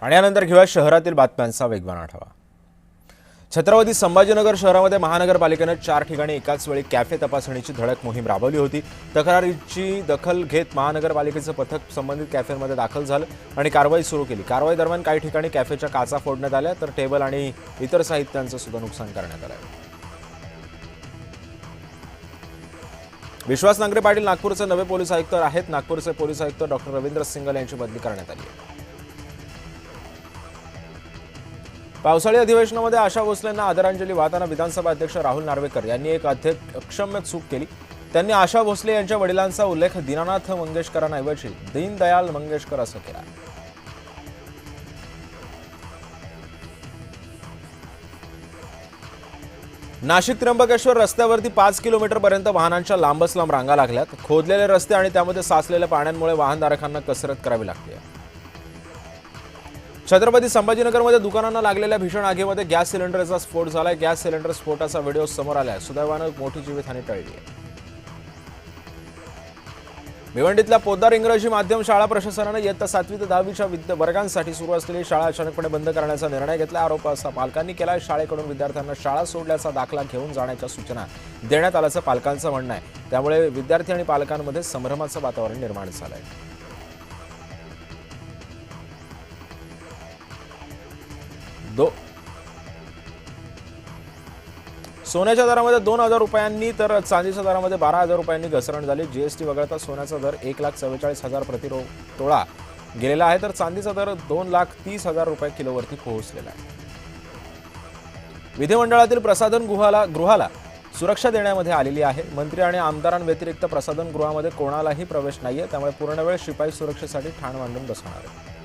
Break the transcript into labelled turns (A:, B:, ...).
A: आणि यानंतर घेऊया शहरातील बातम्यांचा वेगवान आढावा। छत्रपती संभाजीनगर शहरामध्ये महानगरपालिकेने 4 ठिकाणी एकाच वेळी कॅफे तपासणीची धडक मोहीम राबवली होती। तक्रारीची दखल घेत महानगरपालिकेचे पथक संबंधित कॅफेमध्ये दाखल झालं आणि कारवाई सुरू केली। कारवाई दरम्यान काही ठिकाणी कॅफेच्या काचा फोडण्यात आल्या तर टेबल आणि इतर साहित्यांचं सुद्धा नुकसान करण्यात आलं। विश्वास नांगरे पाटील नागपूरचे नवे पोलीस आयुक्त आहेत। नागपूरचे पोलीस आयुक्त डॉक्टर रवींद्र सिंगल यांची बदली करण्यात आली आहे। पावसाळी अधिवेशनामध्ये आशा भोसलेंना आदरांजली वाहताना विधानसभा अध्यक्ष राहुल नार्वेकर यांनी एक अक्षम्य चूक केली। त्यांनी आशा भोसले यांच्या वडिलांचा उल्लेख दीनानाथ मंगेशकरांऐवजी दीनदयाल मंगेशकर असं केला। नाशिक त्र्यंबकेश्वर रस्त्यावरती 5 किलोमीटरपर्यंत वाहनांच्या लांबच लांब रांगा लागल्यात। खोदलेले रस्ते आणि त्यामध्ये साचलेल्या पाण्यामुळे वाहनधारकांना कसरत करावी लागते। छत्रपती संभाजीनगरमध्ये दुकानांना लागलेल्या भीषण आगीमध्ये गॅस सिलेंडरचा स्फोट झालाय। गॅस सिलेंडर स्फोटाचा व्हिडिओ समोर आलाय। सुदैवानं मोठी जीवितहानी टळली आहे। भिवंडीतल्या पोद्दार इंग्रजी माध्यम शाळा प्रशासनाने इयत्ता 7वी ते 10वीच्या वर्गांसाठी सुरू असलेली शाळा अचानकपणे बंद करण्याचा निर्णय घेतला। आरोप असा पालकांनी केलाय। शाळेकडून विद्यार्थ्यांना शाळा सोडल्याचा दाखला घेऊन जाण्याच्या सूचना देण्यात आल्याचं पालकांचं म्हणणं आहे। त्यामुळे विद्यार्थी आणि पालकांमध्ये संभ्रमाचं वातावरण निर्माण झालंय। सोन्याच्या दरामध्ये 2,000 रुपयांनी तर चांदीच्या दरामध्ये 12,000 रुपयांनी घसरण झाली। जीएसटी वगळता सोन्याचा दर 1,44,000 प्रति तोळा गेलेला आहे, तर चांदीचा दर 2,30,000 रुपये किलोवरती पोहोचलेला आहे। विधिमंडळातील प्रसाधन गृहाला सुरक्षा देण्यामध्ये आलेली आहे। मंत्री आणि आमदारांव्यतिरिक्त प्रसाधन गृहामध्ये कोणालाही प्रवेश नाहीये, त्यामुळे पूर्णवेळ शिपाई सुरक्षेसाठी ठाण मांडून बसणार आहे।